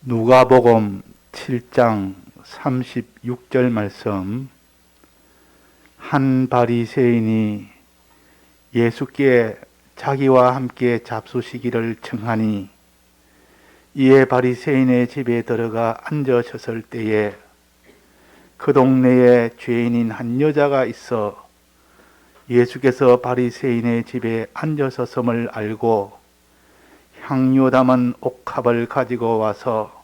누가복음 7장 36절 말씀. 한 바리새인이 예수께 자기와 함께 잡수시기를 청하니 이에 바리새인의 집에 들어가 앉으셨을 때에 그 동네에 죄인인 한 여자가 있어 예수께서 바리새인의 집에 앉으셨음을 알고 향유 담은 옥합을 가지고 와서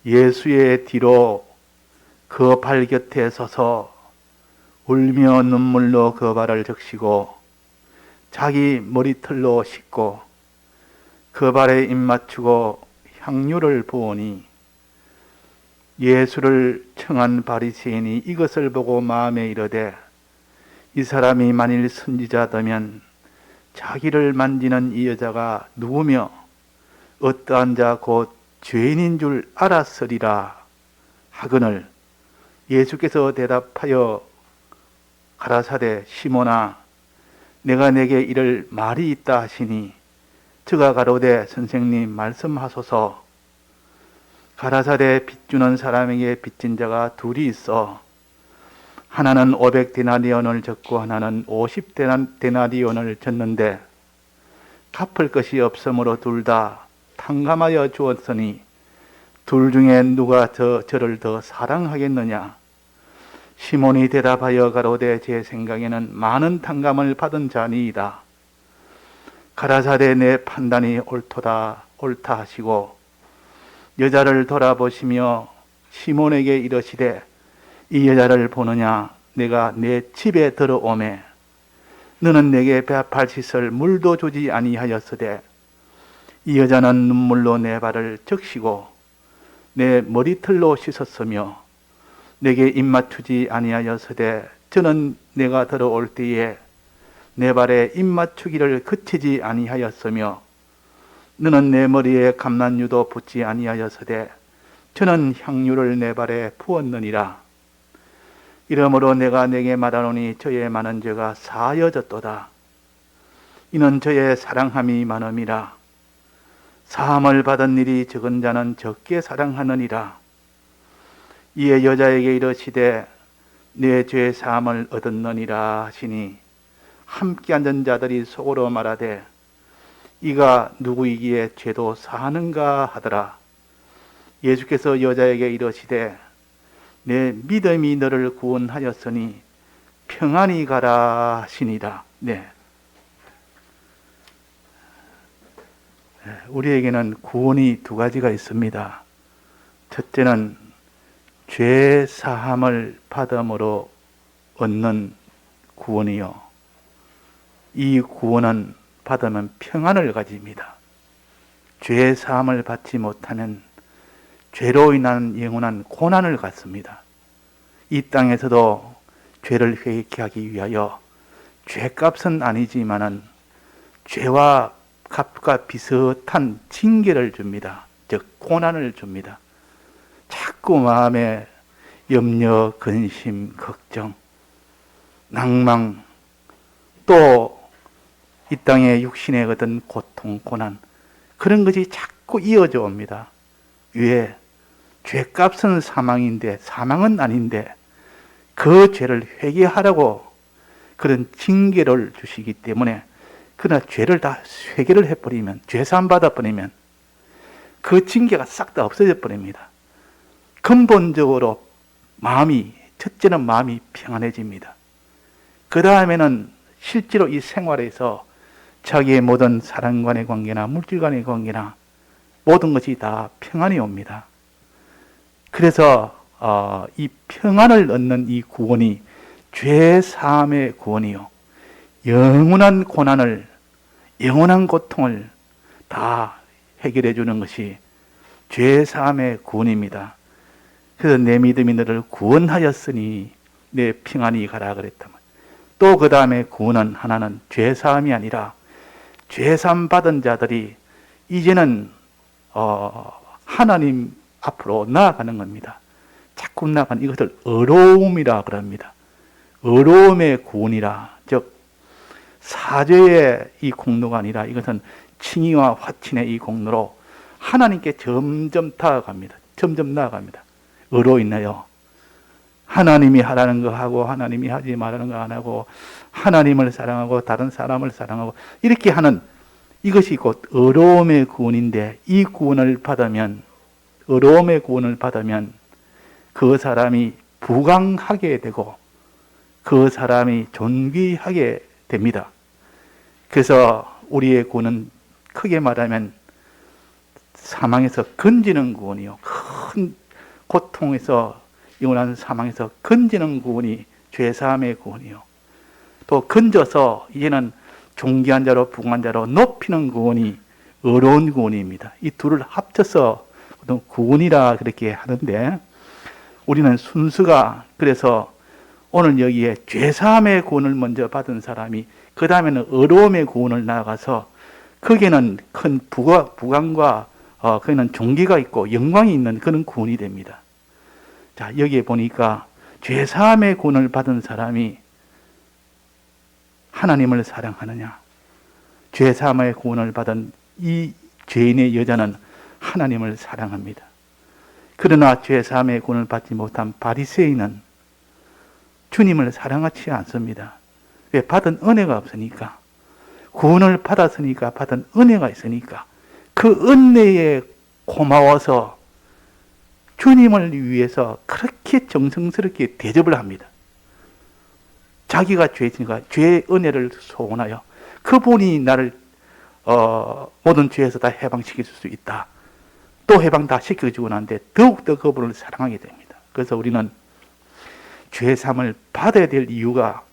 예수의 뒤로 그 발 곁에 서서 울며 눈물로 그 발을 적시고 자기 머리털로 씻고 그 발에 입 맞추고 향유를 부으니 예수를 청한 바리새인이 이것을 보고 마음에 이르되 이 사람이 만일 선지자다면 자기를 만지는 이 여자가 누구며 어떠한 자 곧 죄인인 줄 알았으리라 하거늘 예수께서 대답하여 가라사대 시몬아 내가 내게 이를 말이 있다 하시니 저가 가로되 선생님 말씀하소서. 가라사대 빚주는 사람에게 빚진 자가 둘이 있어 하나는 500데나리온을 졌고 하나는 50데나리온을 졌는데 갚을 것이 없으므로 둘 다 탕감하여 주었으니 둘 중에 누가 저를 더 사랑하겠느냐. 시몬이 대답하여 가로되 제 생각에는 많은 탕감을 받은 자니이다. 가라사대 내 판단이 옳다 하시고 여자를 돌아보시며 시몬에게 이르시되 이 여자를 보느냐. 내가 내 집에 들어오매 너는 내게 발 씻을 물도 주지 아니하였으되 이 여자는 눈물로 내 발을 적시고 내 머리털로 씻었으며 내게 입 맞추지 아니하였으되 저는 내가 들어올 때에 내 발에 입 맞추기를 그치지 아니하였으며 너는 내 머리에 감난유도 붓지 아니하였으되 저는 향유를 내 발에 부었느니라. 이러므로 내가 내게 말하노니 저의 많은 죄가 사하여졌도다. 이는 저의 사랑함이 많음이라. 사함을 받은 일이 적은 자는 적게 사랑하느니라. 이에 여자에게 이르시되 내 죄 사함을 얻었느니라 하시니 함께 앉은 자들이 속으로 말하되 이가 누구이기에 죄도 사하는가 하더라. 예수께서 여자에게 이르시되 내 믿음이 너를 구원하였으니 평안히 가라 하시니라. 우리에게는 구원이 두 가지가 있습니다. 첫째는 죄 사함을 받음으로 얻는 구원이요. 이 구원은 받으면 평안을 가집니다. 죄 사함을 받지 못하면 죄로 인한 영원한 고난을 갖습니다. 이 땅에서도 죄를 회개케 하기 위하여 죄값은 아니지만은 죄와 값과 비슷한 징계를 줍니다. 즉 고난을 줍니다. 자꾸 마음에 염려, 근심, 걱정, 낭망, 또 이 땅의 육신의 어떤 고통, 고난 그런 것이 자꾸 이어져 옵니다. 왜? 죄값은 사망인데 사망은 아닌데 그 죄를 회개하라고 그런 징계를 주시기 때문에 그러나 죄를 다 회개를 해버리면 죄사함 받아버리면 그 징계가 싹 다 없어져 버립니다. 근본적으로 첫째는 마음이 평안해집니다. 그 다음에는 실제로 이 생활에서 자기의 모든 사람 간의 관계나 물질 간의 관계나 모든 것이 다 평안이 옵니다. 그래서 이 평안을 얻는 이 구원이 죄사함의 구원이요. 영원한 고난을, 영원한 고통을 다 해결해 주는 것이 죄사함의 구원입니다. 그래서 내 믿음이 너를 구원하였으니 내 평안히 가라 그랬다면 또 그 다음에 구원은 하나는 죄사함이 아니라 죄사함 받은 자들이 이제는 하나님 앞으로 나아가는 겁니다. 자꾸 나아가는 이것을 의로움이라 그럽니다. 의로움의 구원이라 즉 사죄의 이 공로가 아니라 이것은 칭의와 화친의 이 공로로 하나님께 점점 다가갑니다. 점점 나아갑니다. 의로 인하여 하나님이 하라는 거 하고 하나님이 하지 말라는 거 안 하고 하나님을 사랑하고 다른 사람을 사랑하고 이렇게 하는 이것이 곧 의로움의 구원인데, 이 구원을 받으면, 의로움의 구원을 받으면 그 사람이 부강하게 되고 그 사람이 존귀하게 됩니다. 그래서 우리의 구원은 크게 말하면 사망에서 건지는 구원이요, 큰 고통에서 영원한 사망에서 건지는 구원이 죄사함의 구원이요, 또 건져서 이제는 존귀한 자로 부강한 자로 높이는 구원이 의로운 구원입니다. 이 둘을 합쳐서 구원이라 그렇게 하는데, 우리는 순수가, 그래서 오늘 여기에 죄사함의 구원을 먼저 받은 사람이 그 다음에는 의로움의 구원을 나아가서 거기에는 큰 부강과 거기는 존귀가 있고 영광이 있는 그런 구원이 됩니다. 자, 여기에 보니까 죄사함의 구원을 받은 사람이 하나님을 사랑하느냐, 죄사함의 구원을 받은 이 죄인의 여자는 하나님을 사랑합니다. 그러나 죄사함의 구원을 받지 못한 바리새인은 주님을 사랑하지 않습니다. 왜? 받은 은혜가 없으니까. 구원을 받았으니까, 받은 은혜가 있으니까 그 은혜에 고마워서 주님을 위해서 그렇게 정성스럽게 대접을 합니다. 자기가 죄지니까 죄의 은혜를 소원하여 그분이 나를 모든 죄에서 다 해방시킬 수 있다, 또 해방 다 시켜주고 난데 더욱더 그분을 사랑하게 됩니다. 그래서 우리는 죄사함을 받아야 될 이유가,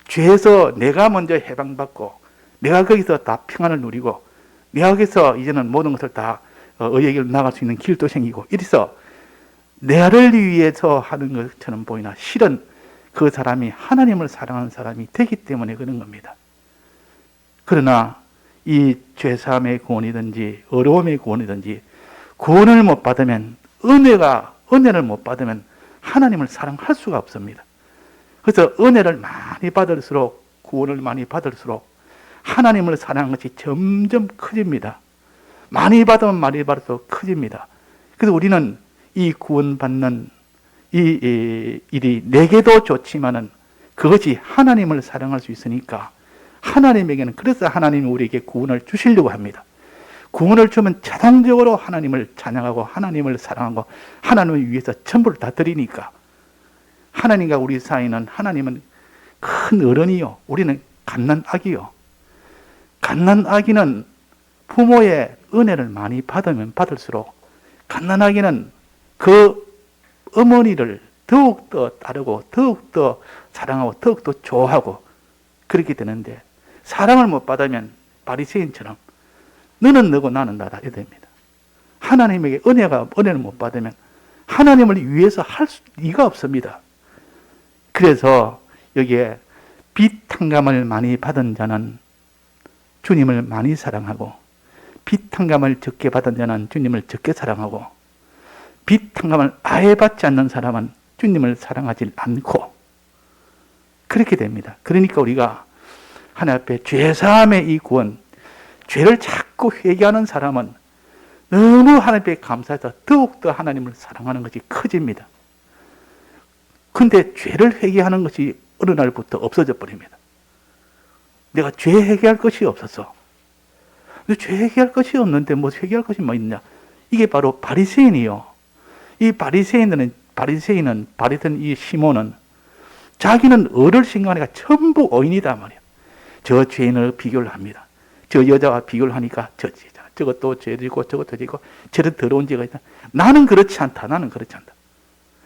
죄에서 내가 먼저 해방받고 내가 거기서 다 평안을 누리고 내가 거기서 이제는 모든 것을 다 의의 길로 나갈 수 있는 길도 생기고, 이래서 나를 위해서 하는 것처럼 보이나 실은 그 사람이 하나님을 사랑하는 사람이 되기 때문에 그런 겁니다. 그러나 이 죄사함의 구원이든지 어려움의 구원이든지 구원을 못 받으면, 은혜를 못 받으면 하나님을 사랑할 수가 없습니다. 그래서 은혜를 많이 받을수록, 구원을 많이 받을수록 하나님을 사랑하는 것이 점점 커집니다. 많이 받으면 많이 받을수록 커집니다. 그래서 우리는 이 구원받는 이 일이 내게도 좋지만은 그것이 하나님을 사랑할 수 있으니까 하나님에게는, 그래서 하나님이 우리에게 구원을 주시려고 합니다. 구원을 주면 자동적으로 하나님을 찬양하고 하나님을 사랑하고 하나님을 위해서 전부를 다 드리니까, 하나님과 우리 사이는, 하나님은 큰 어른이요, 우리는 갓난아기요. 갓난아기는 부모의 은혜를 많이 받으면 받을수록 갓난아기는 그 어머니를 더욱더 따르고 더욱더 사랑하고 더욱더 좋아하고 그렇게 되는데, 사랑을 못 받으면 바리새인처럼 너는 너고 나는 나다 이렇게 됩니다. 하나님에게 은혜를 못 받으면 하나님을 위해서 할 리가 없습니다. 그래서 여기에 비탄감을 많이 받은 자는 주님을 많이 사랑하고, 비탄감을 적게 받은 자는 주님을 적게 사랑하고, 비탄감을 아예 받지 않는 사람은 주님을 사랑하지 않고, 그렇게 됩니다. 그러니까 우리가 하나님 앞에 죄사함의 이 구원, 죄를 자꾸 회개하는 사람은 너무 하나님 앞에 감사해서 더욱더 하나님을 사랑하는 것이 커집니다. 근데 죄를 회개하는 것이 어느 날부터 없어져 버립니다. 내가 죄 회개할 것이 없었어. 근데 죄 회개할 것이 없는데 뭐 회개할 것이 뭐 있냐? 이게 바로 바리새인이요. 이 바리새인은 이 시몬은 자기는 어를 생각하니까 전부 의인이다 말이야. 저 죄인을 비교를 합니다. 저 여자와 비교를 하니까 저것도 죄지고 저것도 죄지고 저런 더러운 죄가 있다. 나는 그렇지 않다. 나는 그렇지 않다.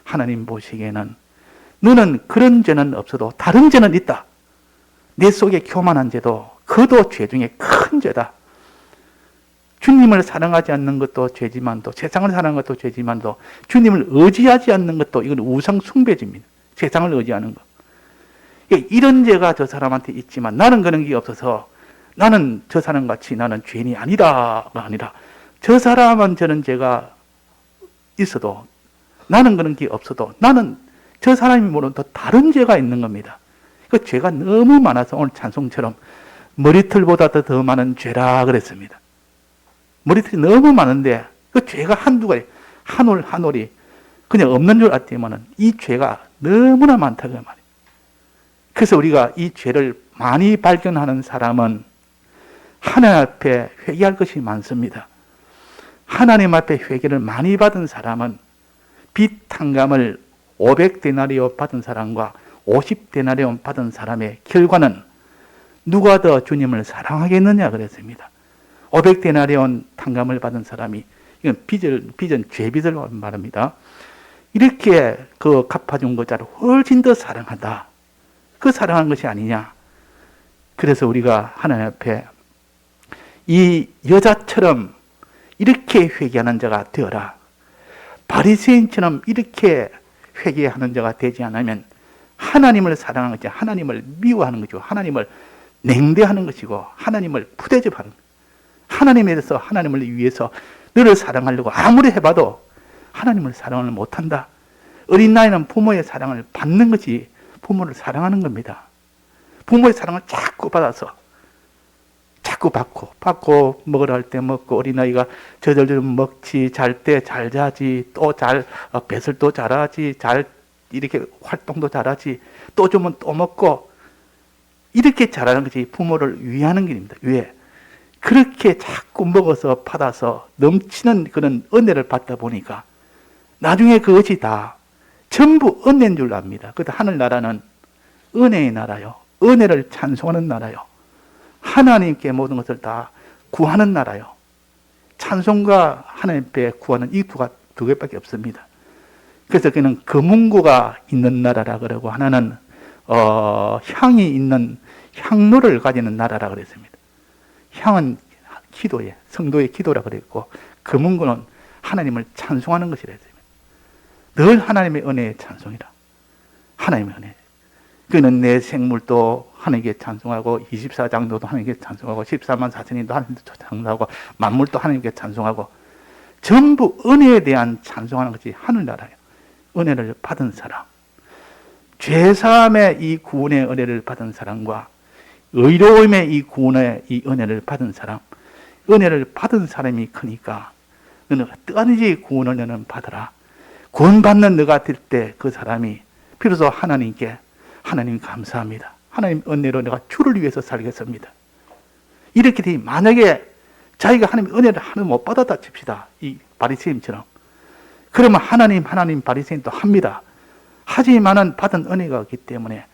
하나님 보시기에는 너는 그런 죄는 없어도 다른 죄는 있다. 내 속에 교만한 죄도 그도 죄 중에 큰 죄다. 주님을 사랑하지 않는 것도 죄지만도, 세상을 사랑하는 것도 죄지만도, 주님을 의지하지 않는 것도 이건 우상 숭배입니다. 세상을 의지하는 것. 이런 죄가 저 사람한테 있지만 나는 그런 게 없어서 나는 저 사람같이 나는 죄인이 아니다가 아니라, 저 사람은 저런 죄가 있어도 나는 그런 게 없어도 나는 저 사람이 모르는 또 다른 죄가 있는 겁니다. 그 죄가 너무 많아서 오늘 찬송처럼 머리털보다 더 많은 죄라 그랬습니다. 머리털이 너무 많은데 그 죄가 한두 가지, 한 올 한 올이 그냥 없는 줄 알았지만은 이 죄가 너무나 많다 그 말이에요. 그래서 우리가 이 죄를 많이 발견하는 사람은 하나님 앞에 회개할 것이 많습니다. 하나님 앞에 회개를 많이 받은 사람은 빚 탕감을 500데나리온 받은 사람과 50데나리온 받은 사람의 결과는 누가 더 주님을 사랑하겠느냐 그랬습니다. 500데나리온 탕감을 받은 사람이, 이건 빚은 죄빚을 말합니다. 이렇게 그 갚아준 것자를 훨씬 더 사랑한다. 그 사랑한 것이 아니냐. 그래서 우리가 하나님 앞에 이 여자처럼 이렇게 회개하는 자가 되어라. 바리새인처럼 이렇게 회개하는 자가 되지 않으면 하나님을 사랑하는 것이 하나님을 미워하는 것이고 하나님을 냉대하는 것이고 하나님을 푸대접하는, 하나님에 대해서 하나님을 위해서 너를 사랑하려고 아무리 해봐도 하나님을 사랑을 못한다. 어린 나이는 부모의 사랑을 받는 것이 부모를 사랑하는 겁니다. 부모의 사랑을 자꾸 받아서 자꾸 받고 먹으라 할 때 먹고, 어린아이가 저절저절 먹지, 잘 때 잘 자지, 또 뱃을 또 잘하지, 잘 이렇게 활동도 잘하지, 또 주면 또 먹고, 이렇게 잘하는 것이 부모를 위하는 길입니다. 왜? 그렇게 자꾸 먹어서 받아서 넘치는 그런 은혜를 받다 보니까 나중에 그것이 다 전부 은혜인 줄 압니다. 그래서 하늘나라는 은혜의 나라요. 은혜를 찬송하는 나라요. 하나님께 모든 것을 다 구하는 나라요. 찬송과 하나님께 구하는 이 두 개밖에 없습니다. 그래서 그는 금문구가 있는 나라라 그러고, 하나는 향이 있는 향로를 가지는 나라라 그랬습니다. 향은 기도에, 성도의 기도라 그랬고, 금문구는 하나님을 찬송하는 것이라 했습니다. 늘 하나님의 은혜의 찬송이라. 하나님의 은혜. 그는 내 생물도 하나님께 찬송하고, 24장로도 하나님께 찬송하고, 14만 4천인도 하나님께 찬송하고, 만물도 하나님께 찬송하고, 전부 은혜에 대한 찬송하는 것이 하늘나라예요. 은혜를 받은 사람, 죄사함의 이 구원의 은혜를 받은 사람과 의로움의 이 구원의 이 은혜를 받은 사람, 은혜를 받은 사람이 크니까 너는 어떠한지 구원을 너는 받아라. 구원받는 너가 될 때 그 사람이 비로소 하나님께, 하나님 감사합니다, 하나님 은혜로 내가 주를 위해서 살겠습니다, 이렇게 되니, 만약에 자기가 하나님의 은혜를 하나 못 받았다 칩시다, 이 바리새인처럼, 그러면 하나님 바리새인도 합니다. 하지만은 받은 은혜가 없기 때문에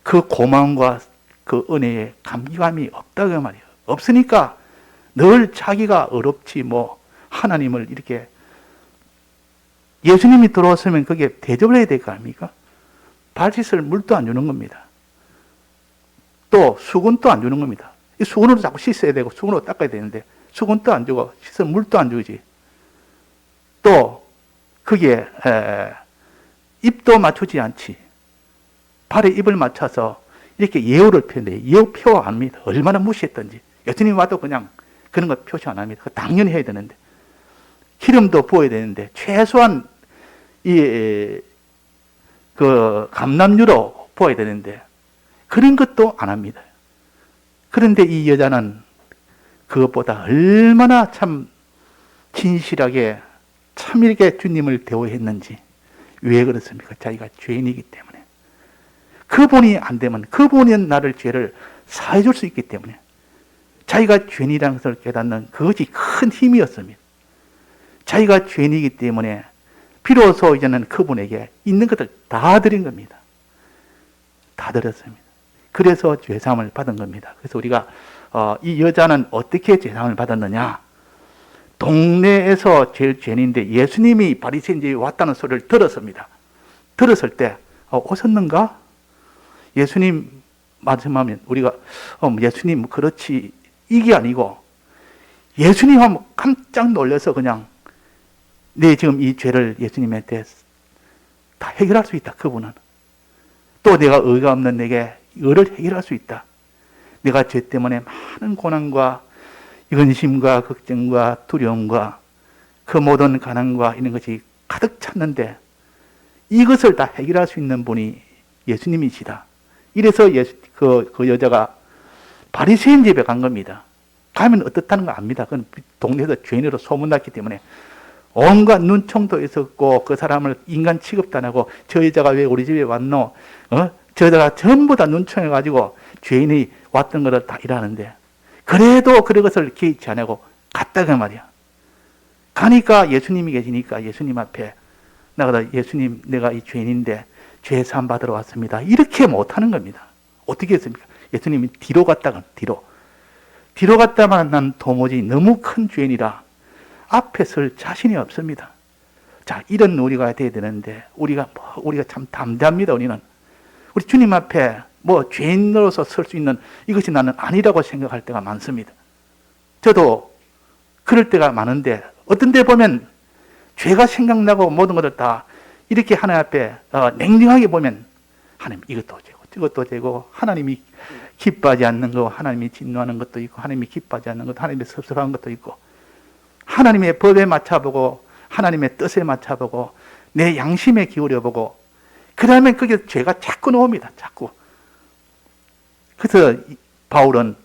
그 고마움과 그 은혜에 감기감이 없다고 말이에요. 없으니까 늘 자기가 어렵지 뭐 하나님을 이렇게, 예수님이 들어왔으면 그게 대접을 해야 될 거 아닙니까? 발 씻을 물도 안 주는 겁니다. 또 수건도 안 주는 겁니다. 이 수건으로 자꾸 씻어야 되고 수건으로 닦아야 되는데 수건도 안 주고 씻을 물도 안 주지. 또 그게 입도 맞추지 않지. 발에 입을 맞춰서 이렇게 예우를 표현해요. 예우 표현 안 합니다. 얼마나 무시했던지. 예수님 와도 그냥 그런 거 표시 안 합니다. 당연히 해야 되는데, 기름도 부어야 되는데 최소한 그 감람유로 부어야 되는데 그런 것도 안 합니다. 그런데 이 여자는 그것보다 얼마나 참 진실하게 참이렇게 주님을 대우했는지. 왜 그렇습니까? 자기가 죄인이기 때문에. 그분이 안 되면, 그분은 나를 죄를 사해 줄 수 있기 때문에 자기가 죄인이라는 것을 깨닫는 그것이 큰 힘이었습니다. 자기가 죄인이기 때문에 비로소 이제는 그분에게 있는 것을 다 드린 겁니다. 다 드렸습니다. 그래서 죄사함을 받은 겁니다. 그래서 우리가 이 여자는 어떻게 죄사함을 받았느냐? 동네에서 제일 죄인인데 예수님이 바리새인들이 왔다는 소리를 들었습니다. 들었을 때 오셨는가? 예수님 말씀하면 우리가 예수님 그렇지, 이게 아니고 예수님 하면 깜짝 놀라서 그냥 내 지금 이 죄를 예수님한테 다 해결할 수 있다. 그분은 또 내가 의가 없는 내게 의를 해결할 수 있다. 내가 죄 때문에 많은 고난과 근심과 걱정과 두려움과 그 모든 가난과 이런 것이 가득 찼는데 이것을 다 해결할 수 있는 분이 예수님이시다. 이래서 그 여자가 바리새인 집에 간 겁니다. 가면 어떻다는 거 압니다. 그건 동네에서 죄인으로 소문났기 때문에 온갖 눈총도 있었고 그 사람을 인간 취급도 안 하고 저 여자가 왜 우리 집에 왔노? 저 여자가 전부 다 눈총해가지고 죄인이 왔던 것을 다 일하는데 그래도 그것을 개의치 안 하고 갔다가 말이야. 가니까 예수님이 계시니까 예수님 앞에 나가다 예수님 내가 이 죄인인데 죄 사함 받으러 왔습니다. 이렇게 못하는 겁니다. 어떻게 했습니까? 예수님이 뒤로 갔다가 뒤로 갔다만 난 도무지 너무 큰 죄인이라 앞에 설 자신이 없습니다. 자, 이런 우리가 돼야 되는데 우리가 참 담대합니다. 우리 주님 앞에 죄인으로서 설 수 있는 이것이 나는 아니라고 생각할 때가 많습니다. 저도 그럴 때가 많은데 어떤 데 보면 죄가 생각나고 모든 것을 다 이렇게 하나님 앞에 냉정하게 보면 하나님 이것도 죄고 저것도 죄고 하나님이 기뻐하지 않는 거, 하나님이 진노하는 것도 있고 하나님이 기뻐하지 않는 것도 하나님이 섭섭한 것도 있고 하나님의 법에 맞춰보고 하나님의 뜻에 맞춰보고 내 양심에 기울여보고 그 다음에 그게 죄가 자꾸 나옵니다. 자꾸. 그래서 바울은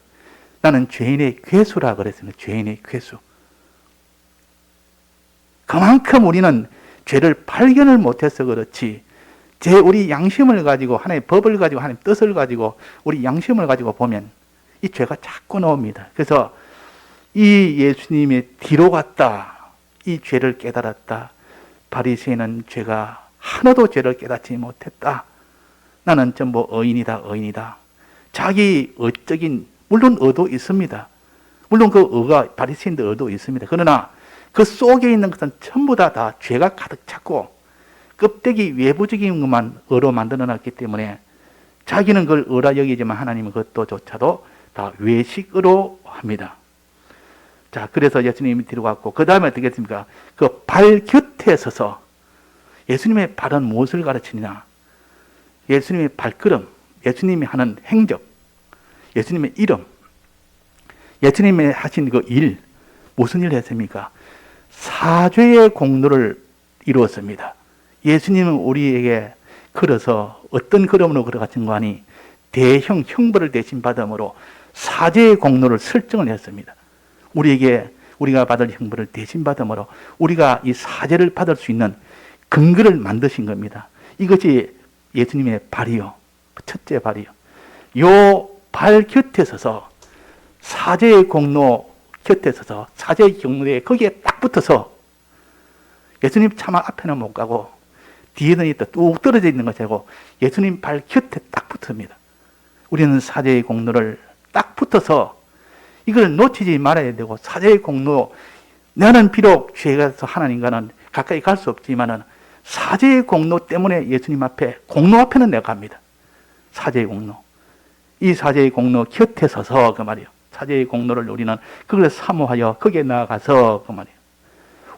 나는 죄인의 괴수라 그랬습니다. 죄인의 괴수. 그만큼 우리는 죄를 발견을 못해서 그렇지 우리 양심을 가지고 하나님의 법을 가지고 하나님의 뜻을 가지고 우리 양심을 가지고 보면 이 죄가 자꾸 나옵니다. 그래서 이 예수님의 뒤로 갔다 이 죄를 깨달았다. 바리새인은 죄가 하나도 죄를 깨닫지 못했다. 나는 전부 의인이다. 자기 의적인 물론 의도 있습니다. 물론 그 의가 바리새인들 의도 있습니다. 그러나 그 속에 있는 것은 전부 다 죄가 가득 찼고 껍데기 외부적인 것만 의로 만들어놨기 때문에 자기는 그걸 의라 여기지만 하나님은 그것조차도 다 외식으로 합니다. 자, 그래서 예수님이 뒤로 갔고 그 다음에 어떻게 했습니까? 그 발 곁에 서서 예수님의 발은 무엇을 가르치느냐? 예수님의 발걸음, 예수님이 하는 행적, 예수님의 이름, 예수님이 하신 그 일, 무슨 일을 했습니까? 사죄의 공로를 이루었습니다. 예수님은 우리에게 걸어서 어떤 걸음으로 걸어가신 거 아니? 대형 형벌을 대신 받음으로 사죄의 공로를 설정을 했습니다. 우리가 받을 형벌을 대신 받음으로 우리가 이 사죄를 받을 수 있는 근거를 만드신 겁니다. 이것이 예수님의 발이요. 첫째 발이요. 요 발 곁에 서서 사죄의 공로 곁에 서서 사죄의 경로에 거기에 딱 붙어서 예수님 차마 앞에는 못 가고 뒤에는 있다 뚝 떨어져 있는 것이고 예수님 발 곁에 딱 붙습니다. 우리는 사죄의 공로를 딱 붙어서 이걸 놓치지 말아야 되고 사죄의 공로 나는 비록 죄가서 하나님과는 가까이 갈 수 없지만은 사죄의 공로 때문에 예수님 앞에 공로 앞에는 내가 갑니다. 사죄의 공로. 이 사죄의 공로 곁에 서서 그 말이에요. 사죄의 공로를 우리는 그걸 사모하여 거기에 나아가서 그 말이에요.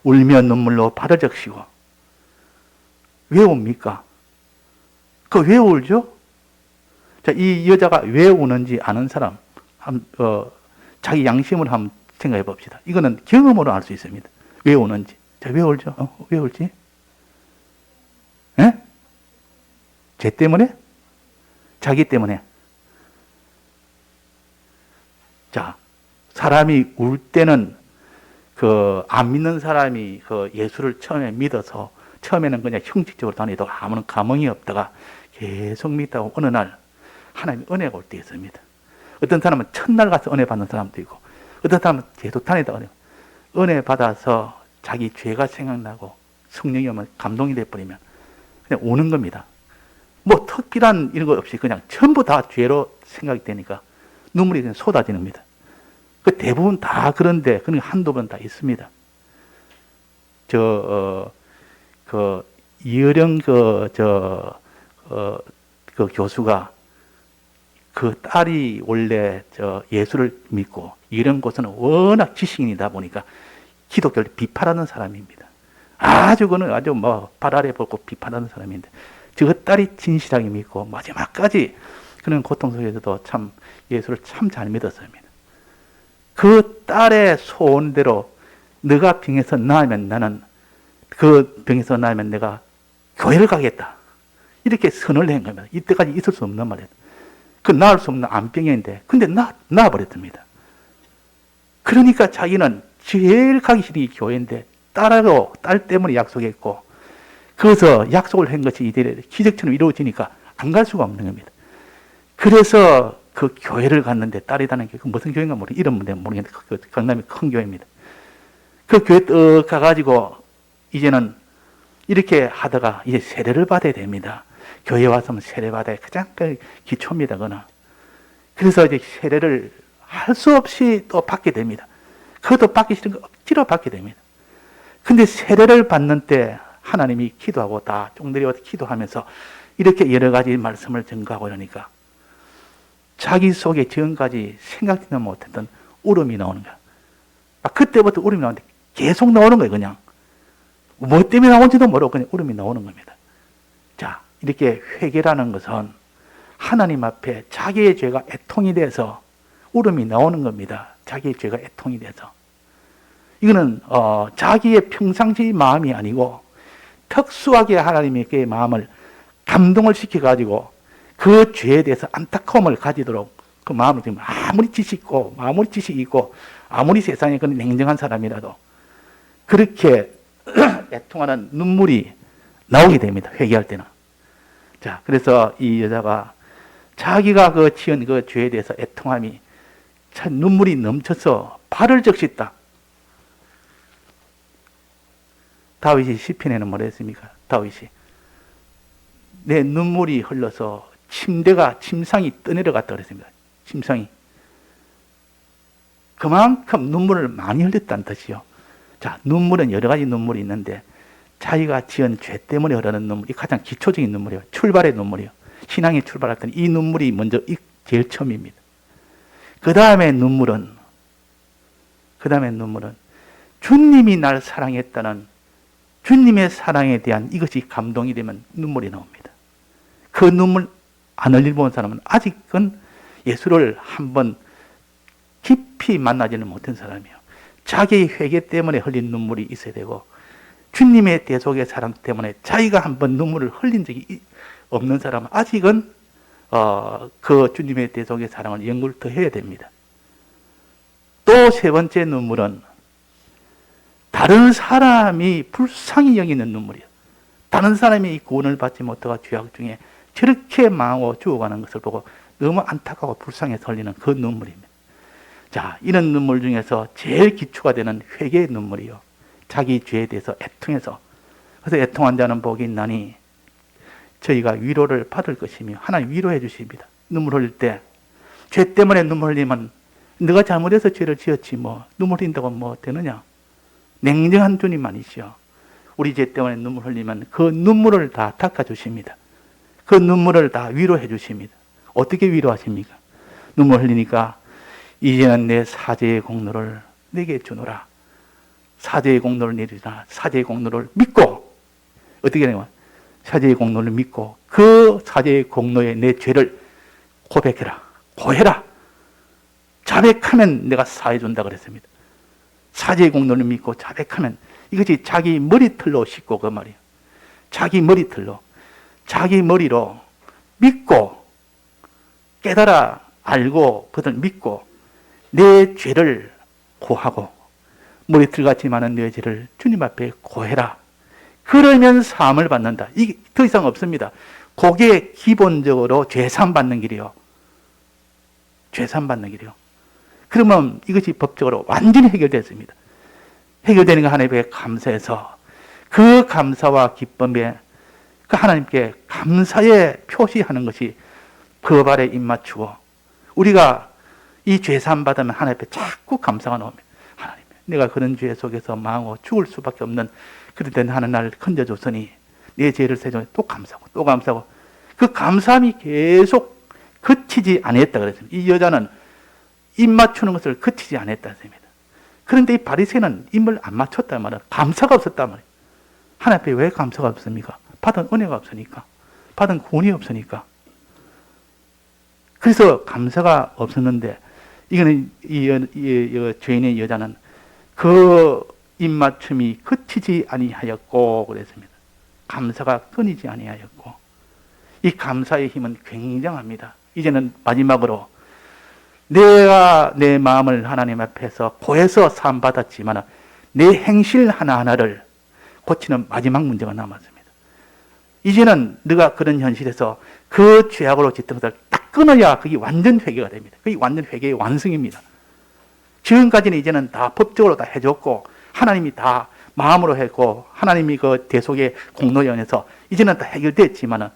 울며 눈물로 발을 적시고 왜 웁니까? 왜 울죠? 자, 이 여자가 왜 우는지 아는 사람 자기 양심을 한번 생각해 봅시다. 이거는 경험으로 알 수 있습니다. 왜 우는지. 자, 왜 울죠? 왜 울지? 예? 죄 때문에? 자기 때문에? 자, 사람이 울 때는 안 믿는 사람이 예수를 처음에 믿어서 처음에는 그냥 형식적으로 다니다가 아무런 감흥이 없다가 계속 믿다가 어느 날 하나님의 은혜가 올 때 있습니다. 어떤 사람은 첫날 가서 은혜 받는 사람도 있고 어떤 사람은 계속 다니다가 은혜 받아서 자기 죄가 생각나고 성령이 오면 감동이 돼버리면 그냥 우는 겁니다. 특별한 이런 거 없이 그냥 전부 다 죄로 생각이 되니까 눈물이 그냥 쏟아지는 겁니다. 대부분 다 그런데 그런 한두 번 다 있습니다. 이어령 교수가 그 딸이 원래 예수를 믿고 이런 곳은 워낙 지식인이다 보니까 기독교를 비판하는 사람입니다. 아주 발 아래 보고 비판하는 사람인데 저 딸이 진실하게 믿고 마지막까지 그런 고통 속에서도 참 예수를 참 잘 믿었습니다. 그 딸의 소원대로 너가 병에서 나으면 나는 그 병에서 나으면 내가 교회를 가겠다. 이렇게 선을 낸 겁니다. 이때까지 있을 수 없는 말이에요. 나을 수 없는 암병인데 근데 나아버렸습니다. 그러니까 자기는 제일 가기 싫은 이 교회인데 딸하고 딸 때문에 약속했고, 그래서 약속을 한 것이 이대로 기적처럼 이루어지니까 안 갈 수가 없는 겁니다. 그래서 그 교회를 갔는데, 딸이라는 게 무슨 교회인가 모르겠는데, 이름 모르겠는데 그 강남의 큰 교회입니다. 그 교회 떡 가가지고 이제는 이렇게 하다가 이제 세례를 받아야 됩니다. 교회 와서 세례 받아야 가장 기초입니다. 그거는. 그래서 이제 세례를 할 수 없이 또 받게 됩니다. 그것도 받기 싫은 거 억지로 받게 됩니다. 근데 세례를 받는 때 하나님이 기도하고 다 쫑내려와서 기도하면서 이렇게 여러 가지 말씀을 전가하고 그러니까 자기 속에 지금까지 생각지도 못했던 울음이 나오는 거야. 그때부터 울음이 나오는데 계속 나오는 거예요. 그냥 뭐 때문에 나온지도 모르고 그냥 울음이 나오는 겁니다. 자, 이렇게 회개라는 것은 하나님 앞에 자기의 죄가 애통이 돼서 울음이 나오는 겁니다. 자기의 죄가 애통이 돼서. 이거는 자기의 평상시 마음이 아니고 특수하게 하나님의 마음을 감동을 시켜가지고 그 죄에 대해서 안타까움을 가지도록 그 마음을 지금 아무리 지식이 있고 아무리 세상에 그 냉정한 사람이라도 그렇게 애통하는 눈물이 나오게 됩니다. 회개할 때는. 자, 그래서 이 여자가 자기가 그 지은 그 죄에 대해서 애통함이 참 눈물이 넘쳐서 발을 적셨다. 다윗이 시편에는 뭐라 했습니까? 다윗이 내 눈물이 흘러서 침상이 떠내려갔다 그랬습니다. 침상이. 그만큼 눈물을 많이 흘렸다는 뜻이요. 자, 눈물은 여러 가지 눈물이 있는데 자기가 지은 죄 때문에 흐르는 눈물이 가장 기초적인 눈물이에요. 출발의 눈물이요. 신앙이 출발할 때는 이 눈물이 먼저 제일 처음입니다. 그 다음에 눈물은 주님이 날 사랑했다는 주님의 사랑에 대한 이것이 감동이 되면 눈물이 나옵니다. 그 눈물 안 흘려본 사람은 아직은 예수를 한번 깊이 만나지는 못한 사람이에요. 자기의 회개 때문에 흘린 눈물이 있어야 되고 주님의 대속의 사랑 때문에 자기가 한번 눈물을 흘린 적이 없는 사람은 아직은 그 주님의 대속의 사랑을 연구를 더 해야 됩니다. 또 세 번째 눈물은 다른 사람이 불쌍히 여기는 눈물이에요. 다른 사람이 구원을 받지 못하고 죄악 중에 저렇게 망하고 죽어가는 것을 보고 너무 안타까워 불쌍해서 흘리는 그 눈물입니다. 자, 이런 눈물 중에서 제일 기초가 되는 회개의 눈물이요. 자기 죄에 대해서 애통해서. 그래서 애통한 자는 복이 있나니 저희가 위로를 받을 것이며 하나님 위로해 주십니다. 눈물 흘릴 때 죄 때문에 눈물 흘리면 너가 잘못해서 죄를 지었지 뭐 눈물 흘린다고 뭐 되느냐. 냉정한 주님만이시여. 우리 죄 때문에 눈물 흘리면 그 눈물을 다 닦아주십니다. 그 눈물을 다 위로해 주십니다. 어떻게 위로하십니까? 눈물 흘리니까 이제는 내 사죄의 공로를 내게 주노라. 사죄의 공로를 내리라. 사죄의 공로를 믿고 어떻게 되냐? 사죄의 공로를 믿고 그 사죄의 공로에 내 죄를 고백해라. 고해라. 자백하면 내가 사해 준다 그랬습니다. 사죄의 공로를 믿고 자백하면 이것이 자기 머리털로 씻고 그 말이에요. 자기 머리털로 자기 머리로 믿고 깨달아 알고 그들 믿고 내 죄를 고하고 머리털같이 많은 내 죄를 주님 앞에 고해라. 그러면 사함을 받는다. 이게 더 이상 없습니다. 그게 기본적으로 죄산 받는 길이요. 죄산 받는 길이요. 그러면 이것이 법적으로 완전히 해결됐습니다. 해결되는 거 하나님께 감사해서 그 감사와 기쁨에 그 하나님께 감사에 표시하는 것이 법알에 입맞추고 우리가 이 죄산 받으면 하나님 앞에 자꾸 감사가 나옵니다. 하나님, 내가 그런 죄 속에서 망하고 죽을 수밖에 없는 그럴 때는 하나님 나를 건져줬으니 내 죄를 세정해 또 감사하고 또 감사하고 그 감사함이 계속 그치지 않았다 그랬습니다. 이 여자는 입 맞추는 것을 그치지 않았다 했습니다. 그런데 이 바리새인은 입을 안 맞췄단 말이에요. 감사가 없었단 말이에요. 하나님 앞에 왜 감사가 없습니까? 받은 은혜가 없으니까. 받은 구원이 없으니까. 그래서 감사가 없었는데 이거는 이 죄인의 여자는 그 입맞춤이 그치지 아니하였고 그랬습니다. 감사가 끊이지 아니하였고 이 감사의 힘은 굉장합니다. 이제는 마지막으로 내가 내 마음을 하나님 앞에서 고해서 사함받았지만 내 행실 하나하나를 고치는 마지막 문제가 남았습니다. 이제는 네가 그런 현실에서 그 죄악으로 짓던 것을 딱 끊어야 그게 완전 회개가 됩니다. 그게 완전 회개의 완성입니다. 지금까지는 이제는 다 법적으로 다 해줬고 하나님이 다 마음으로 했고 하나님이 그 대속의 공로에 의해서 이제는 다 해결됐지만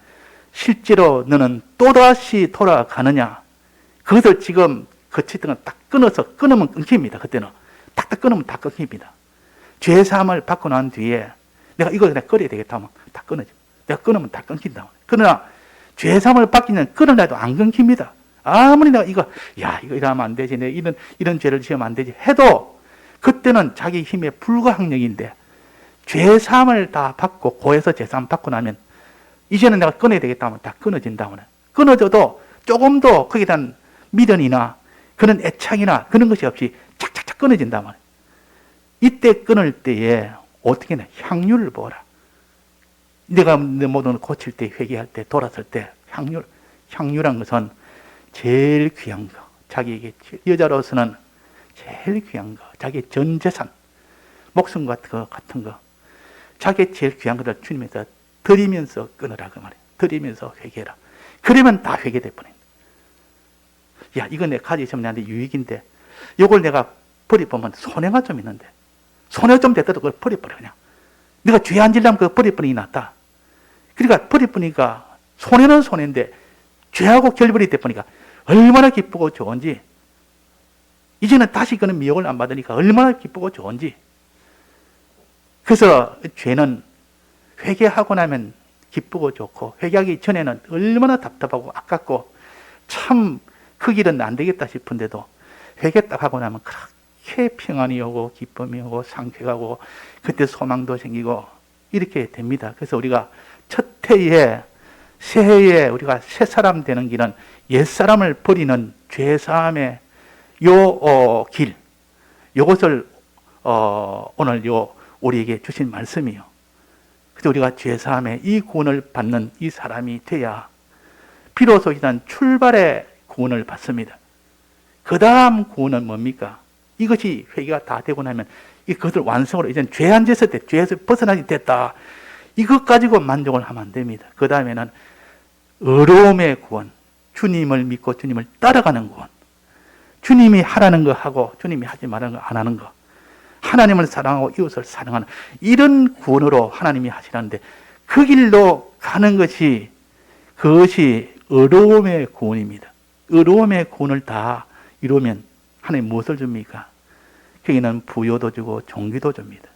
실제로 너는 또다시 돌아가느냐, 그것을 지금 거쳤던 건 딱 끊어서 끊으면 끊깁니다. 그때는 딱딱 끊으면 다 끊깁니다. 죄사함을 받고 난 뒤에 내가 이거 그냥 끊어야 되겠다 하면 다 끊어져. 내가 끊으면 다 끊긴다. 그러나 죄사함을 받기 전에 끊으려도 안 끊깁니다. 아무리 내가 이거 이러면 안 되지, 내가 이런 죄를 지으면 안 되지 해도 그때는 자기 힘의 불가항력인데 죄사함을 다 받고 고해서 죄사함 받고 나면 이제는 내가 끊어야 되겠다 하면 다 끊어진다. 끊어져도 조금 더 거기에 대한 미련이나 그런 애착이나 그런 것이 없이 착착착 끊어진단 말이에요. 이때 끊을 때에 어떻게 해? 향유를 부어라. 내가 내 모든 걸 고칠 때, 회개할 때, 돌았을 때 향유란 것은 제일 귀한 거, 자기에게 여자로서는 제일 귀한 거, 자기의 전 재산, 목숨 같은 거, 자기의 제일 귀한 것을 주님에서 드리면서 끊으라 그 말이에요. 드리면서 회개해라. 그러면 다 회개될 뻔합니다. 야, 이거 내가 가지고 나한테 유익인데 이걸 내가 버려보면 손해가 좀 있는데, 손해가 좀 됐더라도 그걸 버려버려. 그냥 내가 죄 안 지려면 그거 버려버리기 낫다. 그러니까 버려보니까 손해는 손해인데 죄하고 결별이 돼보니까 얼마나 기쁘고 좋은지, 이제는 다시 그는 미혹을 안 받으니까 얼마나 기쁘고 좋은지. 그래서 죄는 회개하고 나면 기쁘고 좋고, 회개하기 전에는 얼마나 답답하고 아깝고 참 그 길은 안 되겠다 싶은데도 회개 딱 하고 나면 그렇게 평안이 오고 기쁨이 오고 상쾌가 오고 그때 소망도 생기고 이렇게 됩니다. 그래서 우리가 첫 해에, 새해에 우리가 새 사람 되는 길은 옛사람을 버리는 죄사함의 길, 이것을 오늘 우리에게 주신 말씀이요. 그래서 우리가 죄사함의 이 구원을 받는 이 사람이 돼야 비로소 일단 출발의 구원을 받습니다. 그 다음 구원은 뭡니까? 이것이 회개가 다 되고 나면 그것을 완성으로 이제 죄 안 졌을 때, 죄에서 벗어나게 됐다, 이것 가지고 만족을 하면 안 됩니다. 그 다음에는 의로움의 구원, 주님을 믿고 주님을 따라가는 구원, 주님이 하라는 거 하고 주님이 하지 말라는 거 안 하는 거, 하나님을 사랑하고 이웃을 사랑하는 이런 구원으로 하나님이 하시라는데, 그 길로 가는 것이, 그것이 의로움의 구원입니다. 의로움의 구원을 다 이루면 하나님 무엇을 줍니까? 거기는 부요도 주고 종기도 줍니다.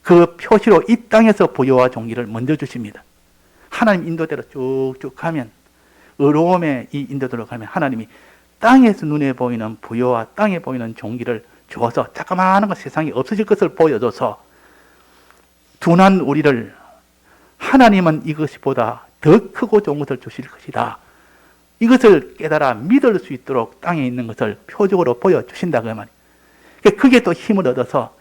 그 표시로 이 땅에서 부요와 종기를 먼저 주십니다. 하나님 인도대로 쭉쭉 가면, 의로움의 이 인도대로 가면 하나님이 땅에서 눈에 보이는 부요와 땅에 보이는 종기를 주어서 자그마한 것, 세상에 없어질 것을 보여줘서 둔한 우리를 하나님은 이것보다 더 크고 좋은 것을 주실 것이다, 이것을 깨달아 믿을 수 있도록 땅에 있는 것을 표적으로 보여주신다 그 말이에요. 그게 또 힘을 얻어서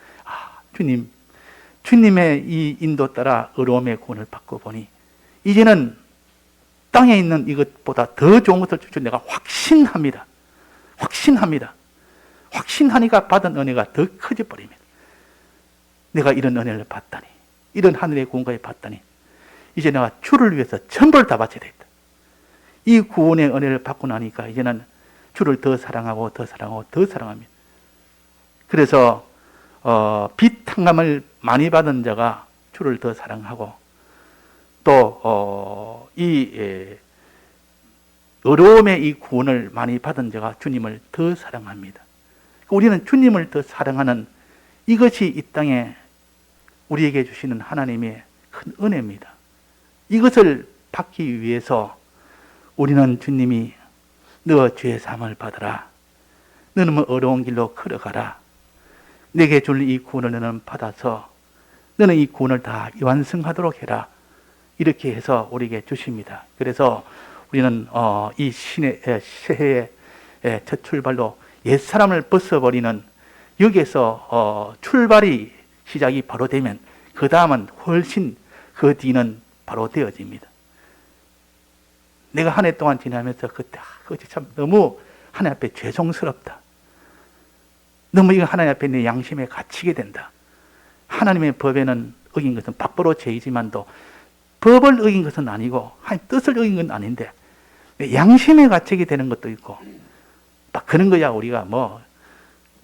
주님의 이 인도 따라 의로움의 구원을 받고 보니 이제는 땅에 있는 이것보다 더 좋은 것을 줄 줄 내가 확신합니다. 확신하니까 받은 은혜가 더 커져 버립니다. 내가 이런 은혜를 받다니, 이런 하늘의 구원까지 받다니, 이제 내가 주를 위해서 전부를 다 바쳐야 되겠다. 이 구원의 은혜를 받고 나니까 이제는 주를 더 사랑하고 더 사랑하고 더 사랑합니다. 그래서 비탕감을 많이 받은 자가 주를 더 사랑하고, 또 어려움의 이 구원을 많이 받은 자가 주님을 더 사랑합니다. 우리는 주님을 더 사랑하는 이것이 이 땅에 우리에게 주시는 하나님의 큰 은혜입니다. 이것을 받기 위해서 우리는 주님이 너 죄 사함을 받아라, 너는 어려운 길로 걸어가라, 내게 줄 이 구원을 너는 받아서 너는 이 구원을 다 완성하도록 해라, 이렇게 해서 우리에게 주십니다. 그래서 우리는 이 새해의 첫 출발로 옛사람을 벗어버리는, 여기에서 출발이 시작이 바로 되면 그 다음은 훨씬, 그 뒤는 바로 되어집니다. 내가 한 해 동안 지나면서 그때 그것이 참 너무 하나님 앞에 죄송스럽다. 너무 이거 하나님 앞에 내 양심에 갇히게 된다. 하나님의 법에는 어긴 것은 밖으로 죄이지만도 법을 어긴 것은 아니고 하나님 뜻을 어긴 건 아닌데 양심에 갇히게 되는 것도 있고 막 그런 거야. 우리가 뭐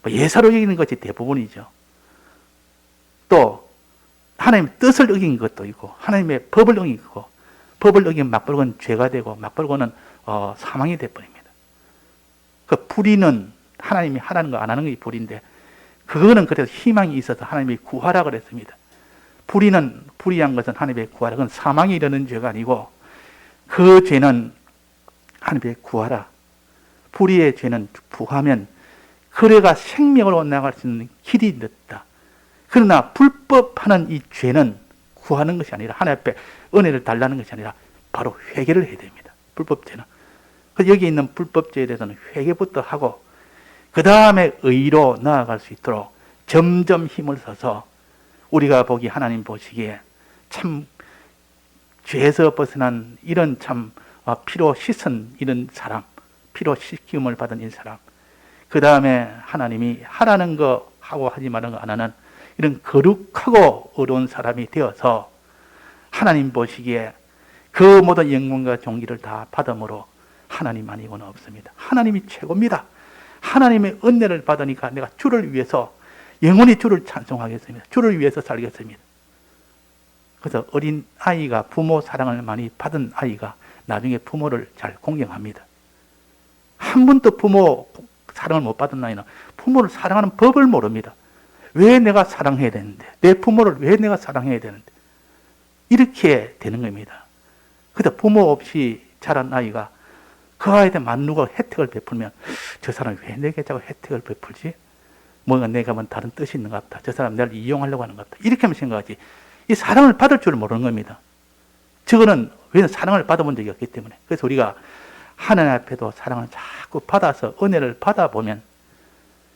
예사로 여기는 것이 대부분이죠. 또 하나님의 뜻을 어긴 것도 있고 하나님의 법을 어긴 거고 법을 어기면 맞벌고는 죄가 되고 맞벌고는 사망이 되어버립니다. 그 불의는 하나님이 하라는 거 안 하는 게 불인데 그거는 그래서 희망이 있어서 하나님이 구하라 그랬습니다. 불의한 것은 하나님의 구하라. 그건 사망에 이르는 죄가 아니고 그 죄는 하나님의 구하라. 불의의 죄는 구하면 그래가 생명으로 나아갈 수 있는 길이 늦다. 그러나 불법하는 이 죄는 구하는 것이 아니라 하나님 앞에 은혜를 달라는 것이 아니라 바로 회개를 해야 됩니다. 불법죄는. 여기 있는 불법죄에 대해서는 회개부터 하고 그 다음에 의로 나아갈 수 있도록 점점 힘을 써서 우리가 보기 하나님 보시기에 참 죄에서 벗어난 이런 참 피로 씻은 이런 사람, 피로 씻김을 받은 이 사람, 그 다음에 하나님이 하라는 거 하고 하지 말라는 거 안 하는 이런 거룩하고 어려운 사람이 되어서 하나님 보시기에 그 모든 영광과 존귀를 다 받음으로 하나님 아니고는 없습니다. 하나님이 최고입니다. 하나님의 은혜를 받으니까 내가 주를 위해서 영원히 주를 찬송하겠습니다. 주를 위해서 살겠습니다. 그래서 어린 아이가 부모 사랑을 많이 받은 아이가 나중에 부모를 잘 공경합니다. 한 번도 부모 사랑을 못 받은 아이는 부모를 사랑하는 법을 모릅니다. 왜 내가 사랑해야 되는데, 내 부모를 왜 내가 사랑해야 되는데, 이렇게 되는 겁니다. 그래서 부모 없이 자란 아이가 그 아이한테 누가 혜택을 베풀면 저 사람이 왜 내게 자꾸 혜택을 베풀지? 뭔가 내가 뭔 다른 뜻이 있는 것 같다. 저 사람 나를 이용하려고 하는 것 같다. 이렇게 하면 생각하지. 이 사랑을 받을 줄 모르는 겁니다. 저거는 왜냐하면 사랑을 받아본 적이 없기 때문에. 그래서 우리가 하나님 앞에도 사랑을 자꾸 받아서 은혜를 받아보면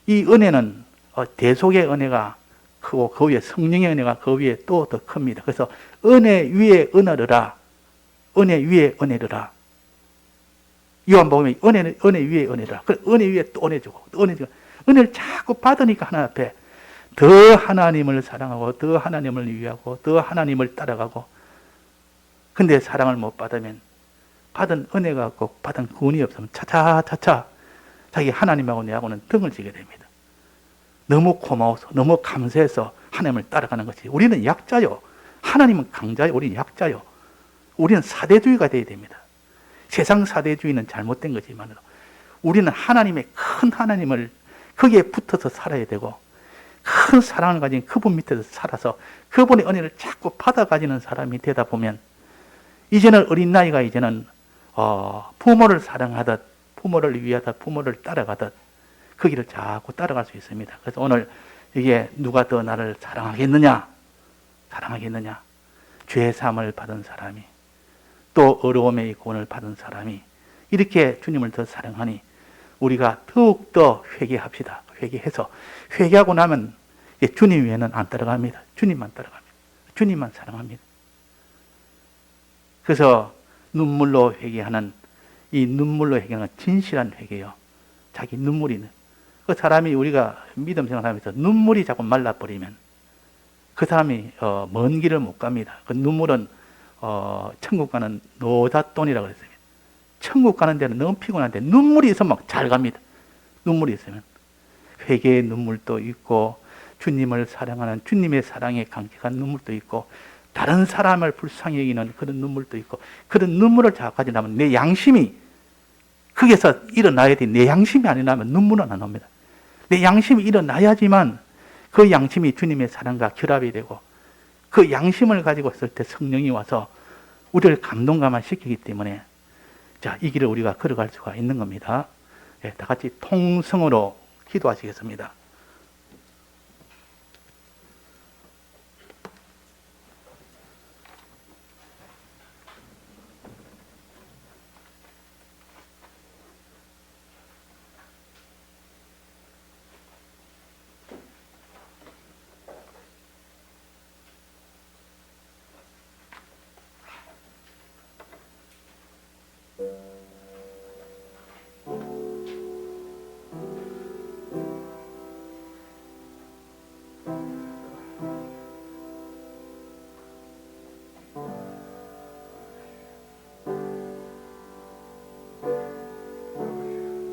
이 은혜는 대속의 은혜가 크고 그 위에 성령의 은혜가 그 위에 또 더 큽니다. 그래서 은혜 위에 은혜르라. 은혜 위에 은혜르라. 요한복음에 은혜 위에 은혜라. 은혜 위에 또 은혜 주고 또 은혜 주고 은혜를 자꾸 받으니까 하나님 앞에 더 하나님을 사랑하고 더 하나님을 위하고 더 하나님을 따라가고 근데 사랑을 못 받으면 받은 은혜가 없고 받은 구원이 없으면 차차 자기 하나님하고 내하고는 등을 지게 됩니다. 너무 고마워서 너무 감사해서 하나님을 따라가는 것이 우리는 약자요. 하나님은 강자요. 우리는 약자요. 우리는 사대주의가 되어야 됩니다. 세상 사대주의는 잘못된 거지만 우리는 하나님의 큰 하나님을 거기에 붙어서 살아야 되고 큰 사랑을 가진 그분 밑에서 살아서 그분의 은혜를 자꾸 받아가지는 사람이 되다 보면 이제는 어린 나이가 이제는 부모를 사랑하듯 부모를 위하다 부모를 따라가듯 그 길을 자꾸 따라갈 수 있습니다. 그래서 오늘 이게 누가 더 나를 사랑하겠느냐? 죄사함을 받은 사람이 또 어려움의 구원을 받은 사람이 이렇게 주님을 더 사랑하니 우리가 더욱더 회개합시다. 회개해서 회개하고 나면 주님 외에는 안 따라갑니다. 주님만 따라갑니다. 주님만 사랑합니다. 그래서 눈물로 회개하는 이 눈물로 회개하는 진실한 회개요. 자기 눈물이 있는 그 사람이 우리가 믿음 생활하면서 눈물이 자꾸 말라버리면 그 사람이 먼 길을 못 갑니다. 그 눈물은 천국 가는 노잣돈이라고 그랬습니다. 천국 가는 데는 너무 피곤한데 눈물이 있으면 막 잘 갑니다. 눈물이 있으면 회개의 눈물도 있고 주님을 사랑하는 주님의 사랑에 감격한 눈물도 있고 다른 사람을 불쌍히 여기는 그런 눈물도 있고 그런 눈물을 자꾸 가지려면 내 양심이 거기서 일어나야 돼. 내 양심이 안 일어나면 눈물은 안 옵니다. 내 양심이 일어나야지만 그 양심이 주님의 사랑과 결합이 되고 그 양심을 가지고 있을 때 성령이 와서 우리를 감동감화 시키기 때문에 자, 이 길을 우리가 걸어갈 수가 있는 겁니다. 다 같이 통성으로 기도하시겠습니다.